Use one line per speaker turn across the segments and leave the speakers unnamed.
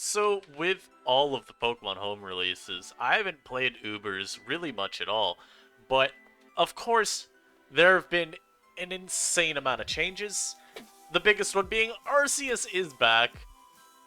So, with all of the Pokemon Home releases, I haven't played Ubers really much at all. But, of course, there have been an insane amount of changes. The biggest one being Arceus is back.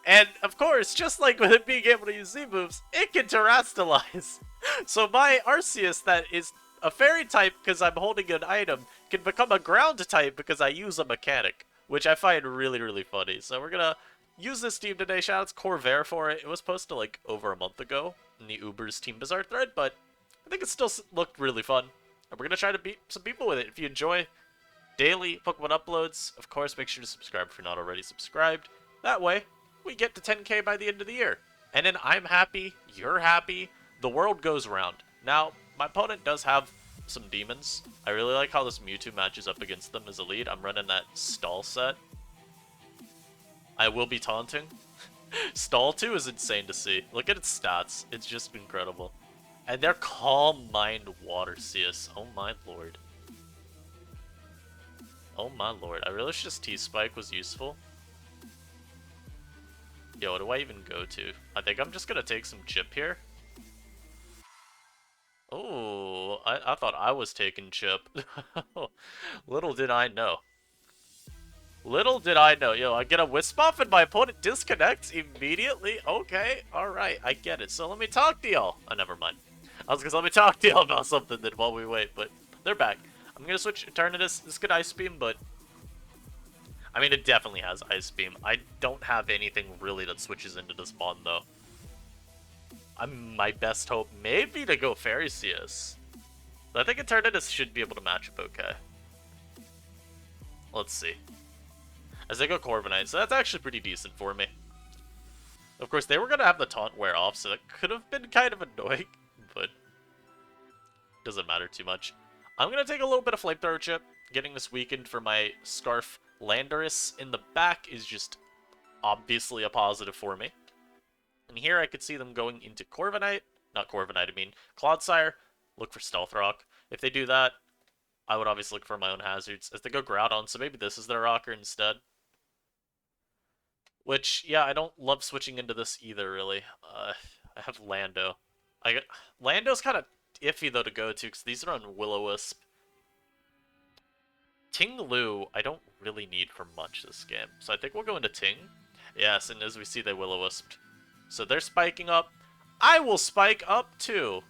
And, of course, just like with it being able to use Z-moves, it can Terrastalize. So my Arceus that is a fairy type because I'm holding an item can become a ground type because I use a mechanic, which I find really, really funny. So we're gonna use this team today. Shoutouts Corvair for it. It was posted like over a month ago in the Uber's Team Bazaar thread, but I think it still looked really fun. And we're gonna try to beat some people with it. If you enjoy daily Pokemon uploads, of course, make sure to subscribe if you're not already subscribed. That way, we get to 10k by the end of the year. And then I'm happy, you're happy, the world goes round. Now, my opponent does have some demons. I really like how this Mewtwo matches up against them as a lead. I'm running that stall set. I will be taunting. Stall 2 is insane to see. Look at its stats. It's just incredible. And they're Calm Mind Water CS. Oh my lord. Oh my lord. I really wish this T-Spike was useful. Yo, what do I even go to? I think I'm just gonna take some chip here. Oh, I thought I was taking chip. Little did I know. Little did I know. Yo, I get a Wisp off and my opponent disconnects immediately? Okay, alright, I get it. So let me talk to y'all. Oh, never mind. I was gonna let me talk to y'all about something then while we wait, but they're back. I'm gonna switch Eternatus. This could Ice Beam, but I mean, it definitely has Ice Beam. I don't have anything really that switches into this mod, though. My best hope may be to go Fairy CS. But I think Eternatus should be able to match up okay. Let's see. As they go Corviknight, so that's actually pretty decent for me. Of course, they were going to have the taunt wear off, so that could have been kind of annoying, but doesn't matter too much. I'm going to take a little bit of Flamethrower chip. Getting this weakened for my Scarf Landorus in the back is just obviously a positive for me. And here I could see them going into Corviknight. Not Corviknight, I mean Clodsire. Look for Stealth Rock. If they do that, I would obviously look for my own hazards. As they go Groudon, so maybe this is their rocker instead. Which, yeah, I don't love switching into this either, really. I have Lando. Lando's kind of iffy, though, to go to, because these are on Will-O-Wisp. Ting Lu, I don't really need for much this game. So I think we'll go into Ting. Yes, and as we see, they Will-O-Wisped. So they're spiking up. I will spike up, too.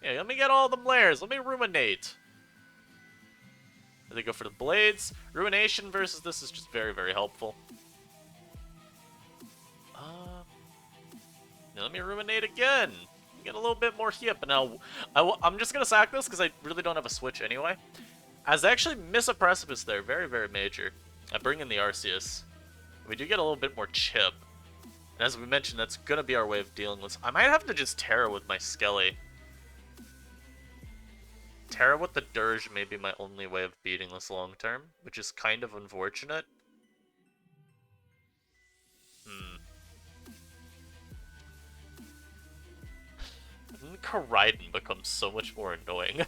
Yeah, let me get all them layers. Let me ruminate. They go for the blades. Ruination versus this is just very, very helpful. Now let me ruminate again. Get a little bit more heat up. And now I'm just going to sack this because I really don't have a switch anyway. As I actually miss a precipice there. Very, very major. I bring in the Arceus. We do get a little bit more chip. And as we mentioned, that's going to be our way of dealing with this. I might have to just Terra with my Skelly. Terra with the Dirge may be my only way of beating this long term, which is kind of unfortunate. Koraidon becomes so much more annoying.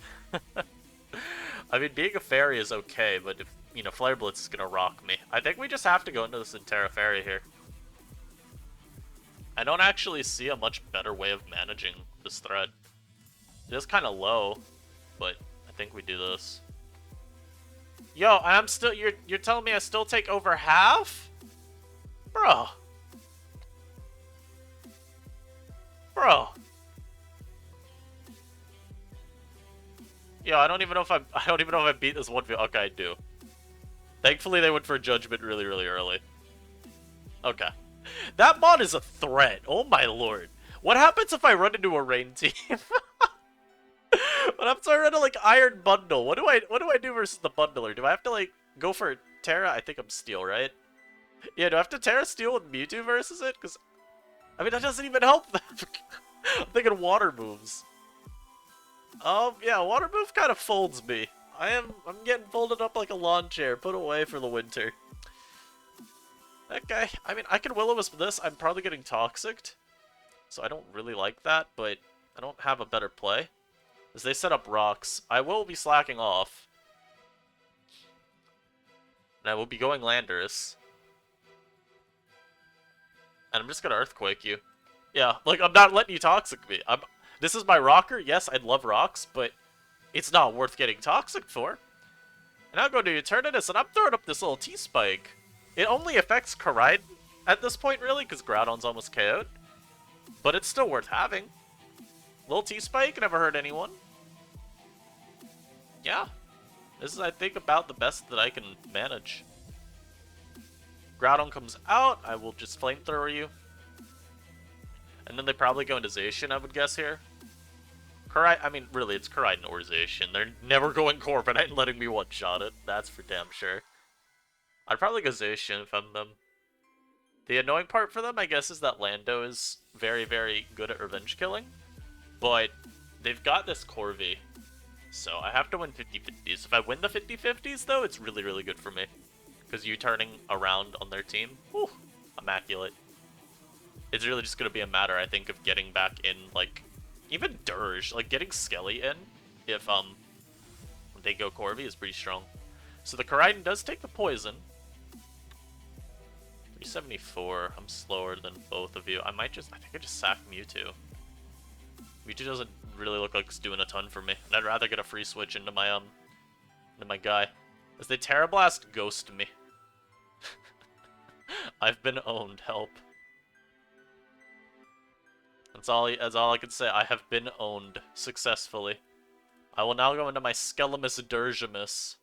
I mean, being a fairy is okay, but if, you know, Flare Blitz is gonna rock me. I think we just have to go into this Terra Fairy here. I don't actually see a much better way of managing this threat. It is kind of low, but I think we do this. Yo, I'm still, you're telling me I still take over half? Bro. Bro. Yo, I don't even know if I beat this 1v. Okay, I do. Thankfully, they went for a judgment really, really early. Okay. That mod is a threat. Oh my lord. What happens if I run into a rain team? When I'm trying to like Iron Bundle, what do I do versus the bundler? Do I have to like go for Terra? I think I'm Steel, right? Yeah, do I have to Terra Steel with Mewtwo versus it? Because I mean that doesn't even help them. I'm thinking water moves. Yeah, water move kind of folds me. I'm getting folded up like a lawn chair, put away for the winter. Okay, I mean, I can Will-O-Wisp this. I'm probably getting Toxicked, so I don't really like that, but I don't have a better play. As they set up rocks, I will be slacking off. And I will be going Landorus. And I'm just gonna Earthquake you. Yeah, like, I'm not letting you Toxic me. This is my rocker. Yes, I love rocks, but it's not worth getting Toxic for. And I'll go to Eternatus, and I'm throwing up this little T-Spike. It only affects Koraidon at this point, really, because Groudon's almost KO'd. But it's still worth having. Little T-Spike never hurt anyone. Yeah. This is, I think, about the best that I can manage. Groudon comes out, I will just Flamethrower you. And then they probably go into Zacian, I would guess, here. I mean, really, it's Koraidon or Zacian. They're never going Corviknight and letting me one-shot it. That's for damn sure. I'd probably go Zacian if I'm them. The annoying part for them, I guess, is that Lando is very, very good at revenge killing. But they've got this Corvi. So I have to win 50-50s. If I win the 50-50s, though, it's really, really good for me. Because you turning around on their team, whew, immaculate. It's really just going to be a matter, I think, of getting back in, like, even Dirge. Like, getting Skelly in, if, they go Corvi, is pretty strong. So the Koraidon does take the poison. 374. I'm slower than both of you. I think I just sack Mewtwo. Mewtwo doesn't really look like it's doing a ton for me. And I'd rather get a free switch into my guy. As they Terra Blast ghost me. I've been owned, help. That's all I can say. I have been owned successfully. I will now go into my Skelemus Durgimus.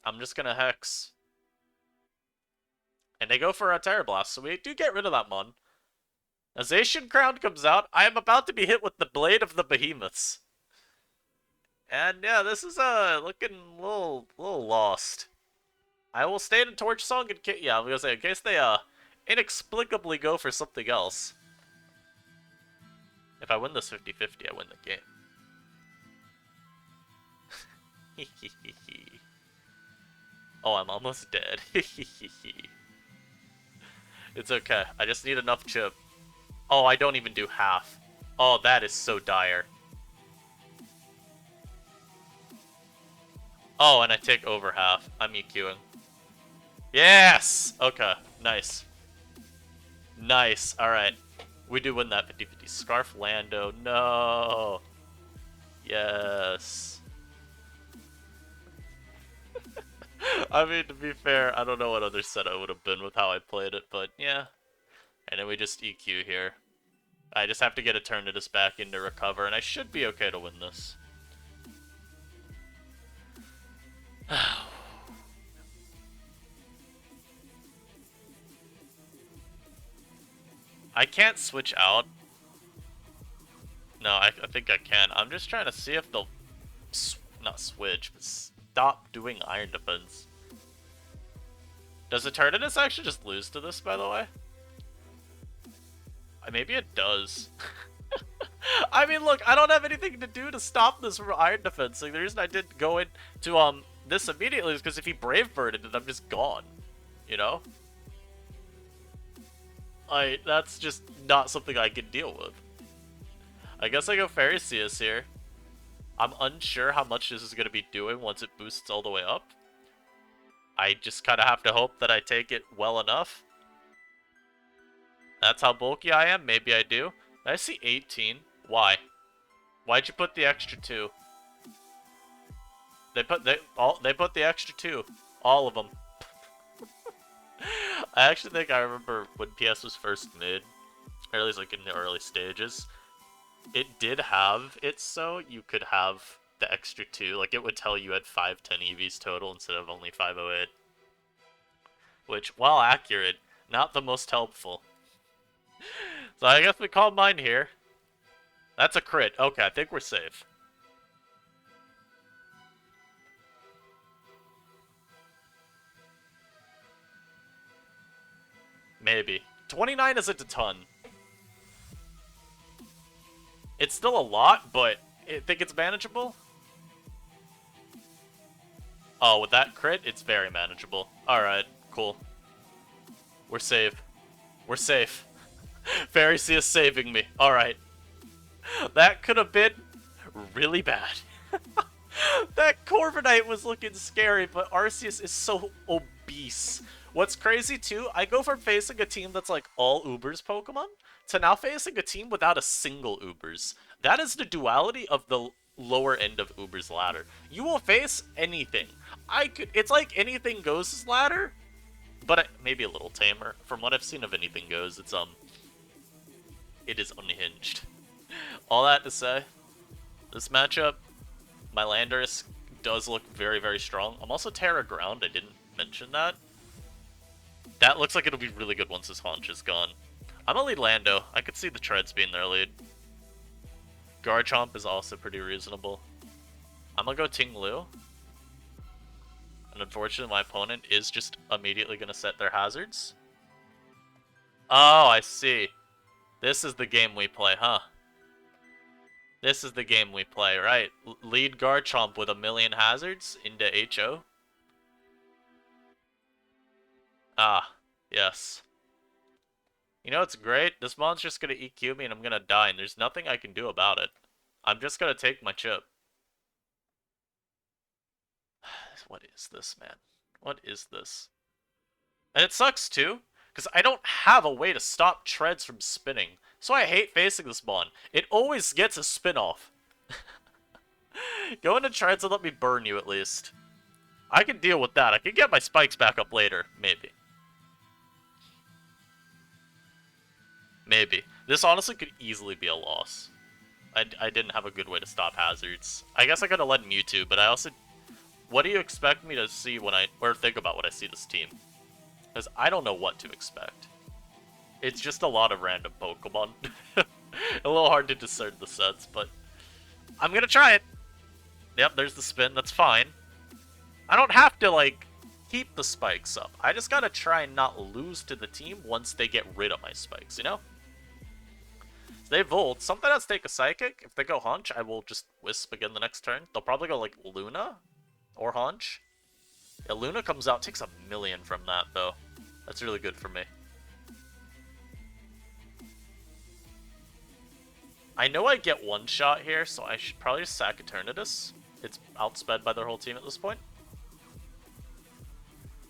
I'm just gonna Hex. And they go for a Terra Blast, so we do get rid of that Mon. As Zacian Crown comes out, I am about to be hit with the Blade of the Behemoths. And yeah, this is looking a little lost. I will stay in Torch Song in case, yeah, I'm gonna say, in case they inexplicably go for something else. If I win this 50-50, I win the game. Oh, I'm almost dead. It's okay. I just need enough chip. Oh, I don't even do half. Oh, that is so dire. Oh, and I take over half. I'm EQing. Yes! Okay, nice. Nice, alright. We do win that 50-50. Scarf Lando, no! Yes. I mean, to be fair, I don't know what other set I would have been with how I played it, but yeah. And then we just EQ here. I just have to get Eternatus back in to recover, and I should be okay to win this. I can't switch out. No, I think I can. I'm just trying to see if they'll not switch, but stop doing Iron Defense. Does Eternatus actually just lose to this, by the way? Maybe it does. I mean, look, I don't have anything to do to stop this from Iron Defensing. The reason I didn't go into this immediately is because if he Brave Birded it, I'm just gone. You know? That's just not something I can deal with. I guess I go Arceus here. I'm unsure how much this is going to be doing once it boosts all the way up. I just kind of have to hope that I take it well enough. That's how bulky I am. Maybe I do. I see 18. Why? Why'd you put the extra 2? They put the extra 2. All of them. I actually think I remember when PS was first made, or at least like in the early stages, it did have it so you could have the extra 2. Like it would tell you at 510 EVs total instead of only 508. Which, while accurate, not the most helpful. So I guess we call mine here. That's a crit. Okay, I think we're safe. Maybe. 29 isn't a ton. It's still a lot, but I think it's manageable. Oh, with that crit, it's very manageable. Alright, cool. We're safe. We're safe. Arceus saving me. Alright. That could have been really bad. That Corviknight was looking scary, but Arceus is so obese What's crazy too, I go from facing a team that's like all Ubers Pokemon to now facing a team without a single Ubers. That is the duality of the lower end of Uber's ladder. You will face anything. It's like anything goes ladder, but maybe a little tamer. From what I've seen of anything goes, it is unhinged. All that to say, this matchup, my Landorus does look very, very strong. I'm also Terra Ground, I didn't mention that. That looks like it'll be really good once his haunch is gone. I'm gonna lead Lando. I could see the Treads being their lead. Garchomp is also pretty reasonable. I'm gonna go Ting Lu. And unfortunately, my opponent is just immediately gonna set their hazards. Oh, I see. This is the game we play, huh? This is the game we play, right? Lead Garchomp with a million hazards into HO. Ah, yes. You know what's great? This mon's just gonna EQ me and I'm gonna die, and there's nothing I can do about it. I'm just gonna take my chip. What is this, man? What is this? And it sucks too, because I don't have a way to stop Treads from spinning. So I hate facing this mon. It always gets a spin-off. Go into Treads and let me burn you at least. I can deal with that. I can get my spikes back up later, maybe. Maybe. This honestly could easily be a loss. I didn't have a good way to stop hazards. I guess I could have led Mewtwo, but I also... What do you expect me to see when or think about when I see this team? Because I don't know what to expect. It's just a lot of random Pokemon. A little hard to discern the sets, but... I'm gonna try it! Yep, there's the spin, that's fine. I don't have to, like, keep the spikes up. I just gotta try and not lose to the team once they get rid of my spikes, you know? So they Volt. Something has to take a Psychic. If they go Haunch, I will just Wisp again the next turn. They'll probably go, like, Luna or Haunch. Yeah, Luna comes out, takes a million from that, though. That's really good for me. I know I get one shot here, so I should probably just sack Eternatus. It's outsped by their whole team at this point.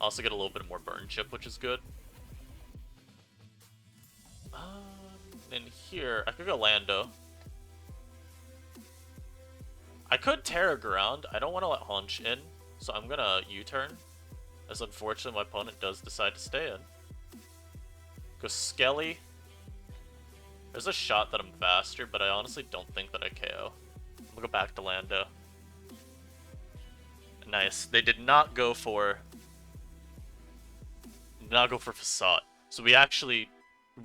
Also get a little bit more burn chip, which is good. In here, I could go Lando. I could Terra Ground. I don't want to let Haunch in, so I'm gonna U-turn. As unfortunately, my opponent does decide to stay in. Go Skelly. There's a shot that I'm faster, but I honestly don't think that I KO. I'm gonna go back to Lando. Nice. They did not go for... Facade. So we actually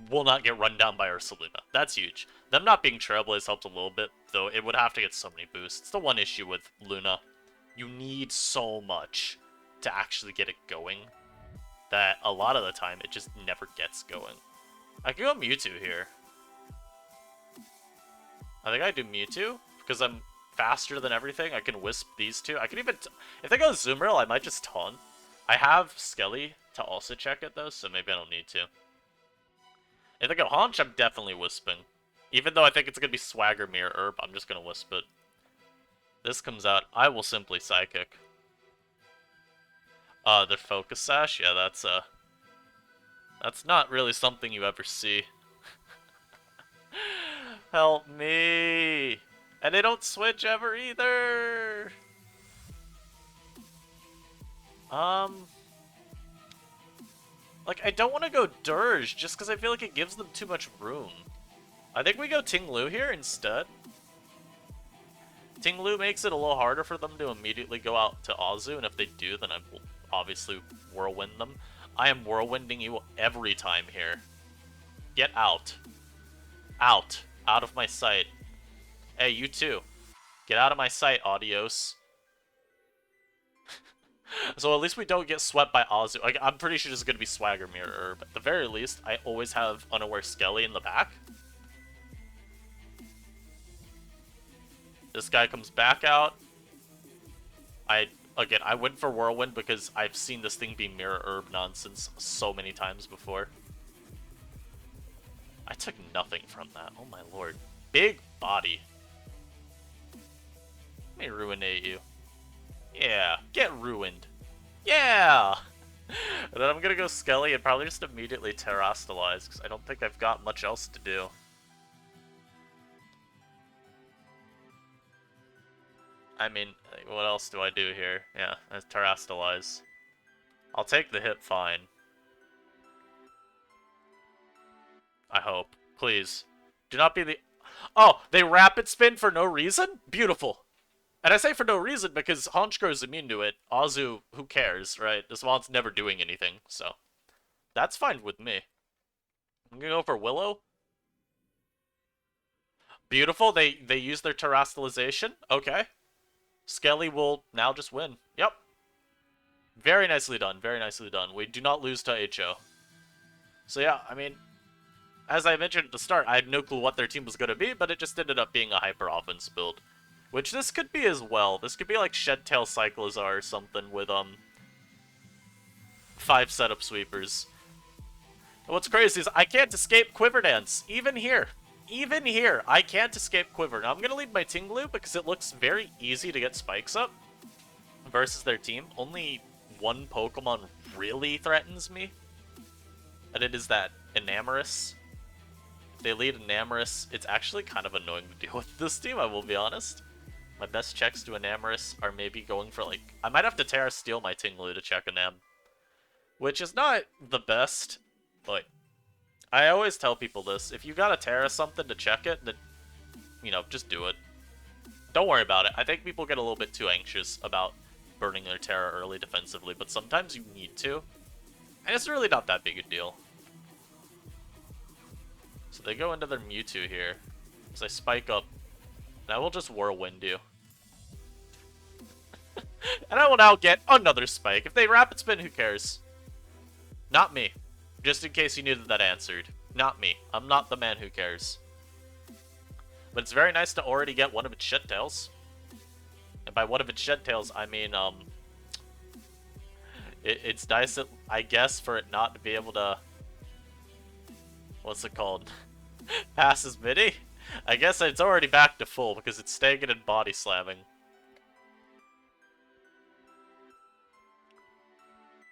will not get run down by Ursaluna. That's huge. Them not being Trailblaze helped a little bit, though it would have to get so many boosts. It's the one issue with Luna. You need so much to actually get it going that a lot of the time it just never gets going. I could go Mewtwo here. I think I do Mewtwo because I'm faster than everything. I can Wisp these two. I can even... if they go Zoomerl, I might just Taunt. I have Skelly to also check it, though, so maybe I don't need to. If they go Haunch, I'm definitely Wisping. Even though I think it's going to be Swagger, Mirror, Herb, I'm just going to Wisp it. This comes out, I will simply Psychic. The Focus Sash, yeah, that's not really something you ever see. Help me! And they don't switch ever either! Like, I don't want to go Dirge, just because I feel like it gives them too much room. I think we go Ting Lu here instead. Ting Lu makes it a little harder for them to immediately go out to Azu, and if they do, then I will obviously Whirlwind them. I am Whirlwinding you every time here. Get out. Out. Out of my sight. Hey, you too. Get out of my sight, Adios. So at least we don't get swept by Azu. Like, I'm pretty sure this is going to be Swagger, Mirror, Herb. At the very least, I always have Unaware Skelly in the back. This guy comes back out. Again, I went for Whirlwind because I've seen this thing be Mirror Herb nonsense so many times before. I took nothing from that. Oh my lord. Big body. Let me ruinate you. Yeah, get ruined. Yeah! And then I'm gonna go Skelly and probably just immediately Terrastalize, because I don't think I've got much else to do. I mean, what else do I do here? Yeah, that's Terrastalize. I'll take the hit fine. I hope. Please. Do not be the... Oh, they Rapid Spin for no reason? Beautiful. And I say for no reason because Honchkro's immune to it. Azu, who cares, right? This one's never doing anything, so... That's fine with me. I'm gonna go for Willow. Beautiful, they use their Terrastalization. Okay. Skelly will now just win. Yep. Very nicely done, very nicely done. We do not lose to HO. So yeah, I mean, as I mentioned at the start, I had no clue what their team was going to be, but it just ended up being a hyper offense build. Which this could be as well. This could be like Shedtail Cyclizar or something with 5 setup sweepers. And what's crazy is I can't escape Quiver Dance, even here. Even here, I can't escape Quiver. Now I'm going to lead my Tinglu because it looks very easy to get spikes up versus their team. Only one Pokemon really threatens me, and it is that Enamorus. If they lead Enamorus, it's actually kind of annoying to deal with this team, I will be honest. My best checks to Enamorus are maybe going for, like... I might have to Terra Steel my Tinglu to check Enam. Which is not the best, but... I always tell people this. If you gotta Terra something to check it, then, you know, just do it. Don't worry about it. I think people get a little bit too anxious about burning their Terra early defensively, but sometimes you need to. And it's really not that big a deal. So they go into their Mewtwo here. As I spike up. And I will just Whirlwind you. And I will now get another spike. If they Rapid Spin, who cares? Not me. Just in case you knew that answered. Not me. I'm not the man who cares. But it's very nice to already get one of its Shedtails. And by one of its Shedtails, I mean, it's nice, I guess, for it not to be able to... What's it called? Pass as midi? I guess it's already back to full because it's staying in and body slamming.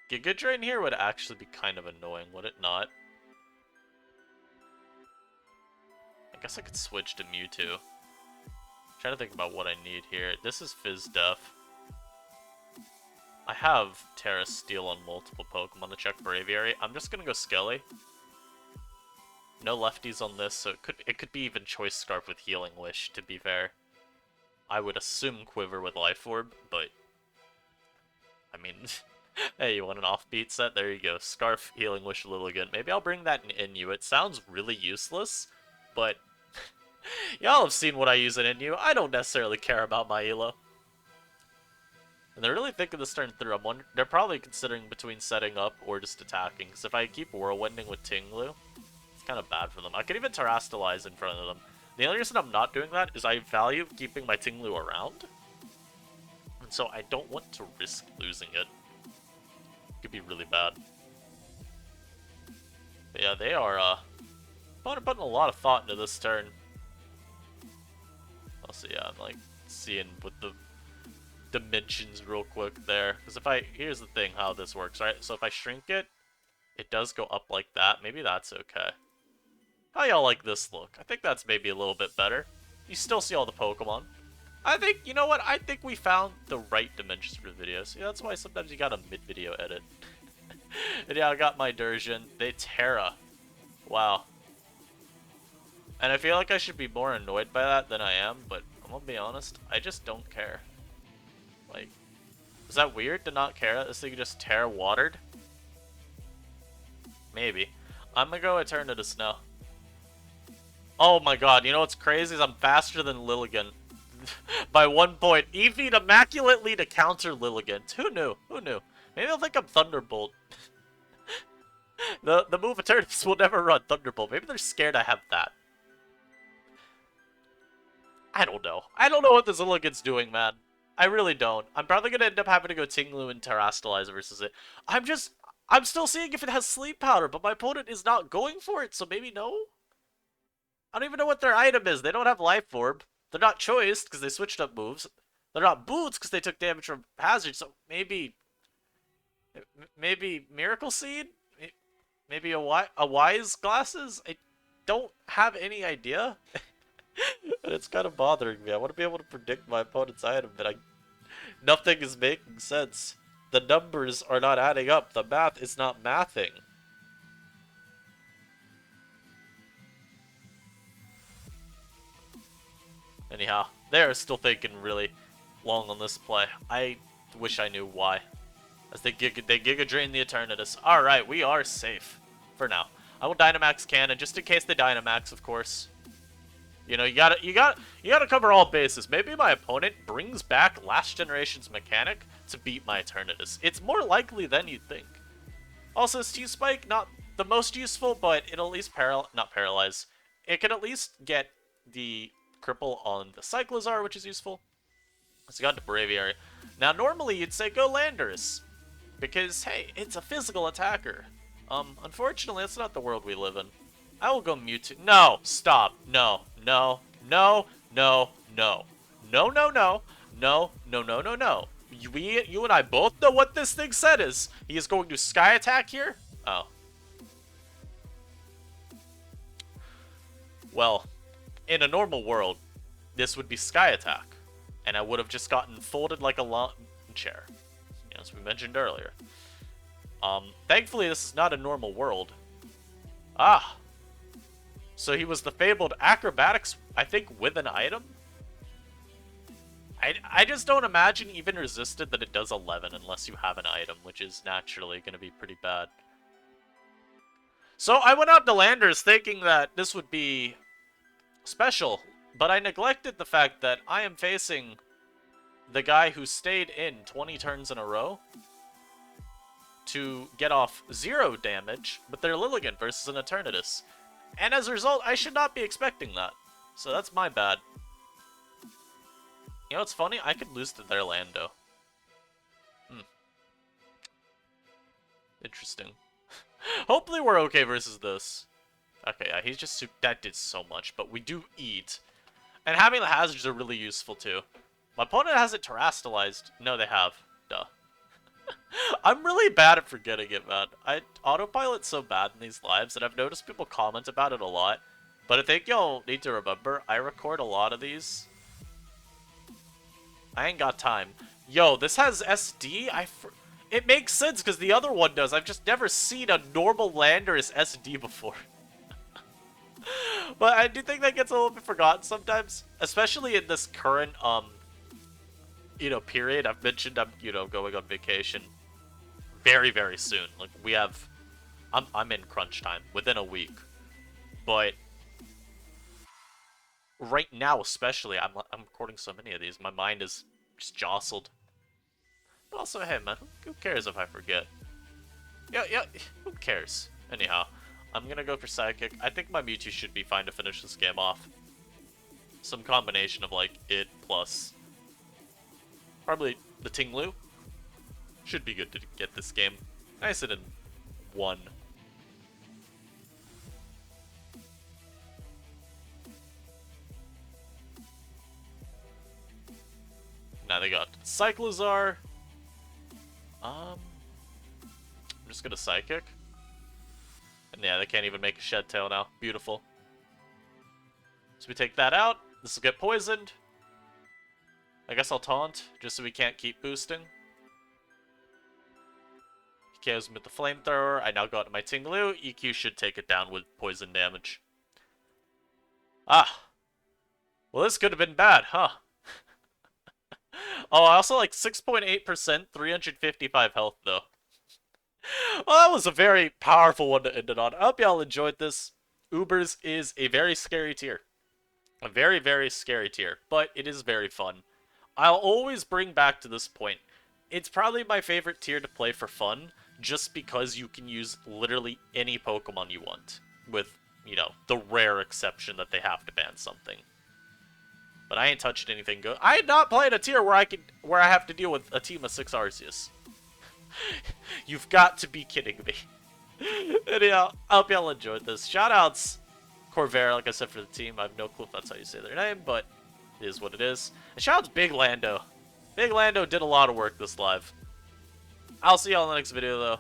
Giga Drain here would actually be kind of annoying, would it not? I guess I could switch to Mewtwo. Trying to think about what I need here. This is Fizz Def. I have Terra Steel on multiple Pokemon to check for Aviary. I'm just gonna go Skelly. No lefties on this, so it could be even Choice Scarf with Healing Wish, to be fair. I would assume Quiver with Life Orb, but... I mean... Hey, you want an offbeat set? There you go. Scarf, Healing Wish, Lilligant. Maybe I'll bring that in Inu. It sounds really useless, but... Y'all have seen what I use in Inu. I don't necessarily care about my elo. And they're really thinking this turn through. They're probably considering between setting up or just attacking. Because if I keep Whirlwinding with Tinglu, it's kind of bad for them. I could even Terrastalize in front of them. The only reason I'm not doing that is I value keeping my Tinglu around. And so I don't want to risk losing it. It could be really bad. But yeah, they are putting a lot of thought into this turn. Also, yeah, I'm like seeing with the dimensions real quick there. Because if I... Here's the thing how this works, right? So if I shrink it, it does go up like that. Maybe that's okay. How y'all like this look? I think that's maybe a little bit better. You still see all the Pokemon. I think, you know what? I think we found the right dimensions for the video. See, that's why sometimes you got a mid-video edit. And yeah, I got my Dursion. They Terra. Wow. And I feel like I should be more annoyed by that than I am, but I'm gonna be honest, I just don't care. Like, is that weird to not care that this thing just Terra watered? Maybe. I'm gonna go Eterna Snow. Oh my god, you know what's crazy is I'm faster than Lilligant. By 1 point. Eevee immaculately to counter Lilligant. Who knew? Who knew? Maybe they'll think I'm Thunderbolt. The move Eternatus will never run Thunderbolt. Maybe they're scared I have that. I don't know. I don't know what this Lilligant's doing, man. I really don't. I'm probably going to end up having to go Tinglu and Terrastalize versus it. I'm still seeing if it has Sleep Powder, but my opponent is not going for it, so maybe no? I don't even know what their item is. They don't have Life Orb. They're not Choiced, because they switched up moves. They're not Boots, because they took damage from Hazard, so maybe Maybe Miracle Seed? Maybe a Wise Glasses? I don't have any idea. And it's kind of bothering me. I want to be able to predict my opponent's item, but nothing is making sense. The numbers are not adding up. The math is not mathing. Anyhow, they're still thinking really long on this play. I wish I knew why. As they Giga Drain the Eternatus. Alright, we are safe. For now. I will Dynamax Cannon, just in case they Dynamax, of course. You know, you gotta cover all bases. Maybe my opponent brings back last generation's mechanic to beat my Eternatus. It's more likely than you'd think. Also, T-Spike, not the most useful, but it'll at least not paralyze. It can at least get the cripple on the Cyclizar, which is useful. So got into Braviary. Now, normally you'd say go Landorus, because, hey, it's a physical attacker. Unfortunately, that's not the world we live in. I will go Mewtwo. No! Stop! No! No! No! No! No! No! No! No! No! No! No! No! No! You and I both know what this thing said is. He is going to Sky Attack here? Oh. Well, in a normal world, this would be Sky Attack. And I would have just gotten folded like a lawn chair. As we mentioned earlier. Thankfully, this is not a normal world. Ah. So he was the fabled Acrobatics, I think, with an item? I just don't imagine even resisted that it does 11 unless you have an item, which is naturally going to be pretty bad. So I went out to Landers thinking that this would be special, but I neglected the fact that I am facing the guy who stayed in 20 turns in a row to get off 0 damage with their Lilligant versus an Eternatus. And as a result, I should not be expecting that. So that's my bad. You know what's funny? I could lose to their Lando. Interesting. Hopefully we're okay versus this. Okay, yeah, he's just that did so much, but we do eat. And having the hazards are really useful too. My opponent hasn't terastallized. No, they have. Duh. I'm really bad at forgetting it, man. Autopilot's so bad in these lives, and I've noticed people comment about it a lot. But I think y'all need to remember, I record a lot of these. I ain't got time. Yo, this has SD? It makes sense, because the other one does. I've just never seen a normal Landorus SD before. But I do think that gets a little bit forgotten sometimes. Especially in this current, you know, period. I've mentioned I'm, you know, going on vacation very, very soon. Like, we have... I'm in crunch time. Within a week. But... right now, especially, I'm recording so many of these. My mind is just jostled. But also, hey, man, who cares if I forget? Yeah, who cares? Anyhow, I'm gonna go for Psychic. I think my Mewtwo should be fine to finish this game off. Some combination of, like, it plus... probably the Tinglu. Should be good to get this game nice and in 1. Now they got Cyclizar. I'm just gonna Psychic. And yeah, they can't even make a Shed Tail now. Beautiful. So we take that out. This will get poisoned. I guess I'll Taunt, just so we can't keep boosting. He KOs me with the Flamethrower. I now go out to my Tinglu. EQ should take it down with poison damage. Ah. Well, this could have been bad, huh? Oh, I also like 6.8%, 355 health, though. Well, that was a very powerful one to end it on. I hope y'all enjoyed this. Ubers is a very scary tier. A very, very scary tier, but it is very fun. I'll always bring back to this point. It's probably my favorite tier to play for fun, just because you can use literally any Pokemon you want. With, you know, the rare exception that they have to ban something. But I ain't touched anything good. I ain't not playing a tier where I have to deal with a team of 6 Arceus. You've got to be kidding me. Anyhow, I hope y'all enjoyed this. Shoutouts, Corvair, like I said, for the team. I have no clue if that's how you say their name, but it is what it is. And shoutouts Big Lando. Big Lando did a lot of work this live. I'll see y'all in the next video, though.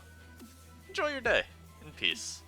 Enjoy your day. In peace.